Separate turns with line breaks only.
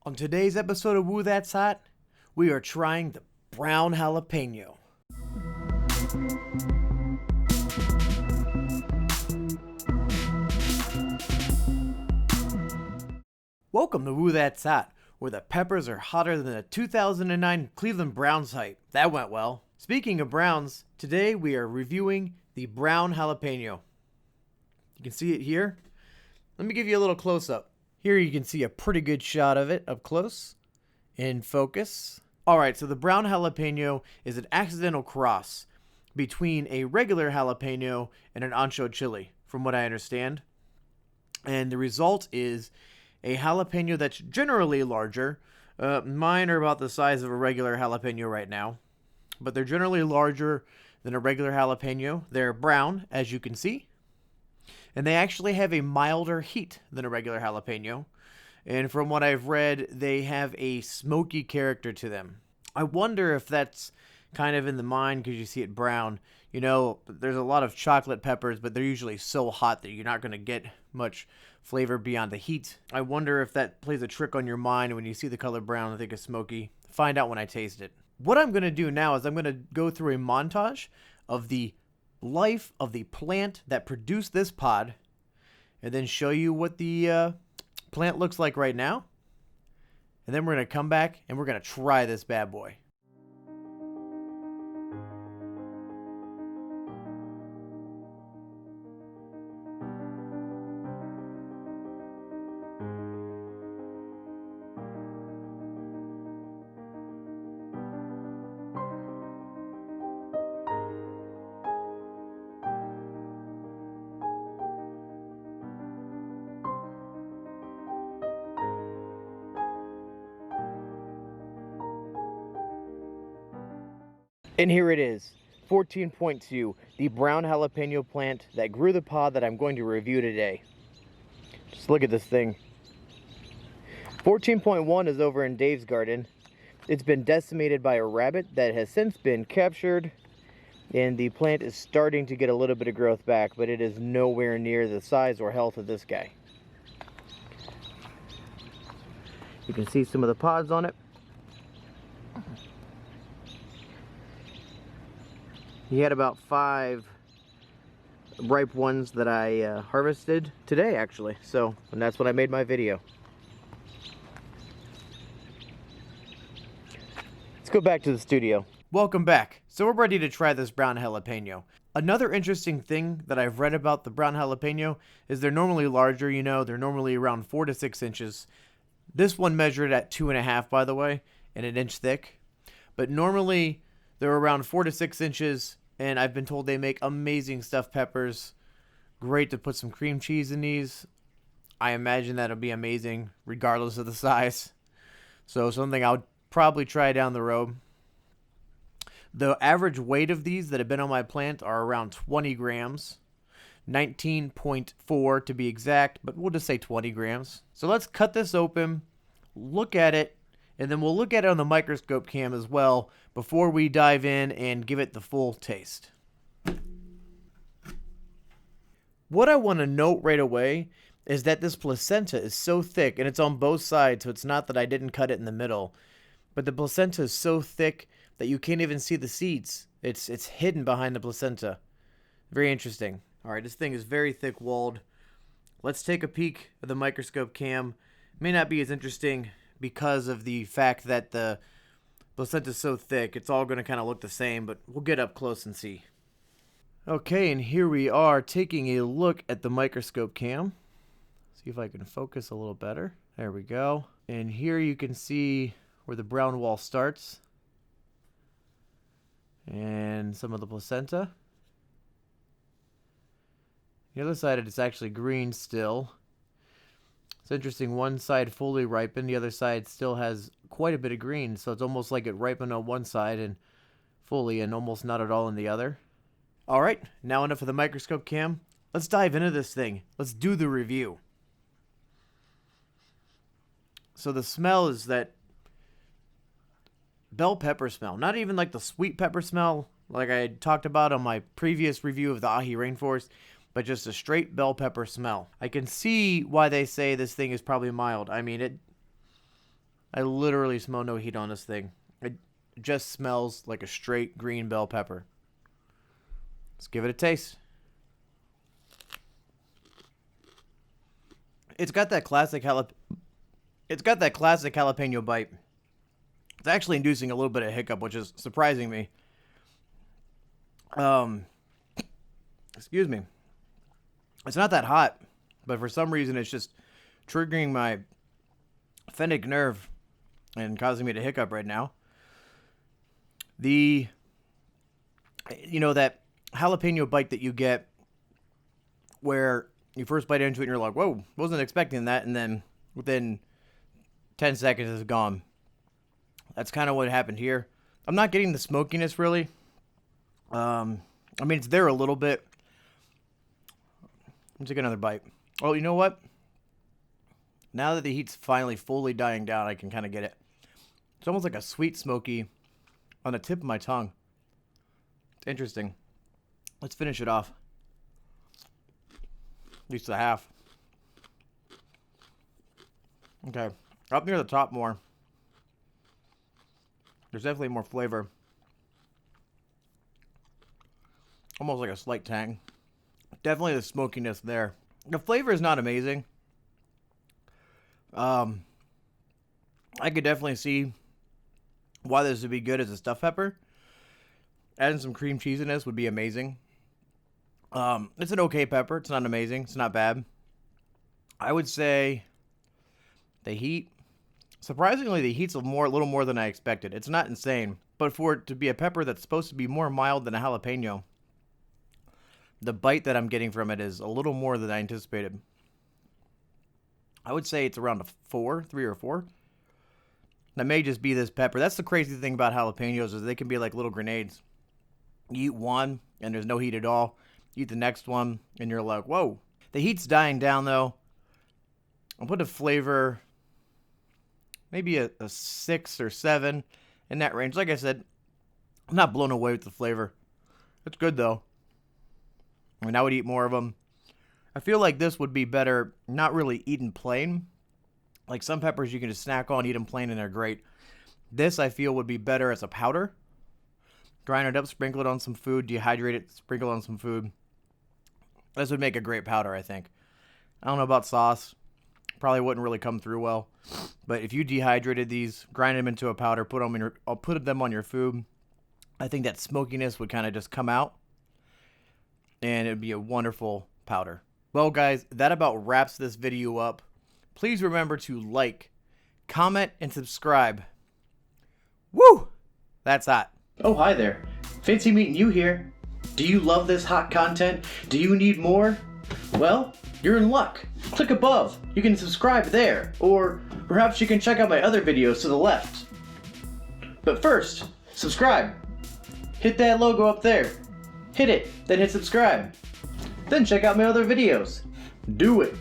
On today's episode of Woo That's Hot, we are trying the brown jalapeno. Welcome to Woo That's Hot, where the peppers are hotter than the 2009 Cleveland Browns hype. That went well. Speaking of Browns, today we are reviewing the brown jalapeno. You can see it here. Let me give you a little close-up. Here you can see a pretty good shot of it up close, in focus. Alright, so the brown jalapeno is an accidental cross between a regular jalapeno and an ancho chili, from what I understand. And the result is a jalapeno that's generally larger. Mine are about the size of a regular jalapeno right now, but they're generally larger than a regular jalapeno. They're brown, as you can see. And they actually have a milder heat than a regular jalapeno. And from what I've read, they have a smoky character to them. I wonder if that's kind of in the mind because you see it brown. You know, there's a lot of chocolate peppers, but they're usually so hot that you're not going to get much flavor beyond the heat. I wonder if that plays a trick on your mind when you see the color brown and think of smoky. Find out when I taste it. What I'm going to do now is I'm going to go through a montage of the life of the plant that produced this pod, and then show you what the plant looks like right now, and then we're going to come back and we're going to try this bad boy. And here it is, 14.2, the brown jalapeno plant that grew the pod that I'm going to review today. Just look at this thing. 14.1 is over in Dave's garden. It's been decimated by a rabbit that has since been captured, and the plant is starting to get a little bit of growth back, but it is nowhere near the size or health of this guy. You can see some of the pods on it. He had about 5 ripe ones that I harvested today, actually. And that's when I made my video. Let's go back to the studio. Welcome back. So we're ready to try this brown jalapeno. Another interesting thing that I've read about the brown jalapeno is they're normally larger, you know, they're normally around 4 to 6 inches. This one measured at 2.5, by the way, and 1 inch thick. But normally they're around 4 to 6 inches, and I've been told they make amazing stuffed peppers. Great to put some cream cheese in these. I imagine that'll be amazing, regardless of the size. So something I'll probably try down the road. The average weight of these that have been on my plant are around 20 grams. 19.4 to be exact, but we'll just say 20 grams. So let's cut this open, look at it, and then we'll look at it on the microscope cam as well before we dive in and give it the full taste. What I want to note right away is that this placenta is so thick, and it's on both sides, so it's not that I didn't cut it in the middle, but the placenta is so thick that you can't even see the seeds. It's hidden behind the placenta. Very interesting. All right, this thing is very thick-walled. Let's take a peek at the microscope cam. May not be as interesting because of the fact that the placenta is so thick. It's all going to kind of look the same, but we'll get up close and see. Okay, and here we are taking a look at the microscope cam. See if I can focus a little better. There we go. And here you can see where the brown wall starts. And some of the placenta. The other side, it's actually green still. It's interesting, one side fully ripened, the other side still has quite a bit of green, so it's almost like it ripened on one side and fully and almost not at all on the other. Alright, now enough of the microscope cam. Let's dive into this thing. Let's do the review. So the smell is that bell pepper smell. Not even like the sweet pepper smell like I talked about on my previous review of the Ahi Rainforest, but just a straight bell pepper smell. I can see why they say this thing is probably mild. I mean, I literally smell no heat on this thing. It just smells like a straight green bell pepper. Let's give it a taste. It's got that classic jalapeno bite. It's actually inducing a little bit of hiccup, which is surprising me. Excuse me. It's not that hot, but for some reason it's just triggering my phenolic nerve and causing me to hiccup right now. That jalapeno bite that you get where you first bite into it and you're like, whoa, wasn't expecting that, and then within 10 seconds it's gone. That's kind of what happened here. I'm not getting the smokiness really. I mean, it's there a little bit. Let's take another bite. Oh, you know what? Now that the heat's finally fully dying down, I can kind of get it. It's almost like a sweet smoky on the tip of my tongue. It's interesting. Let's finish it off. At least the half. Okay. Up near the top more. There's definitely more flavor. Almost like a slight tang. Definitely the smokiness there. The flavor is not amazing. I could definitely see why this would be good as a stuffed pepper. Adding some cream cheese in this would be amazing. It's an okay pepper. It's not amazing. It's not bad. I would say the heat. Surprisingly, the heat's a little more than I expected. It's not insane, but for it to be a pepper that's supposed to be more mild than a jalapeno, the bite that I'm getting from it is a little more than I anticipated. I would say it's around a 3 or 4. That may just be this pepper. That's the crazy thing about jalapenos is they can be like little grenades. You eat one and there's no heat at all. You eat the next one and you're like, whoa. The heat's dying down though. I'll put a flavor, maybe a 6 or 7 in that range. Like I said, I'm not blown away with the flavor. It's good though. I mean, I would eat more of them. I feel like this would be better not really eaten plain. Like some peppers you can just snack on, eat them plain, and they're great. This, I feel, would be better as a powder. Grind it up, sprinkle it on some food, dehydrate it, sprinkle on some food. This would make a great powder, I think. I don't know about sauce. Probably wouldn't really come through well. But if you dehydrated these, grind them into a powder, put them on your food, I think that smokiness would kind of just come out. And it would be a wonderful powder. Well, guys, that about wraps this video up. Please remember to like, comment, and subscribe. Woo! That's hot. Oh, hi there. Fancy meeting you here. Do you love this hot content? Do you need more? Well, you're in luck. Click above. You can subscribe there. Or perhaps you can check out my other videos to the left. But first, subscribe. Hit that logo up there. Hit it, then hit subscribe. Then check out my other videos. Do it.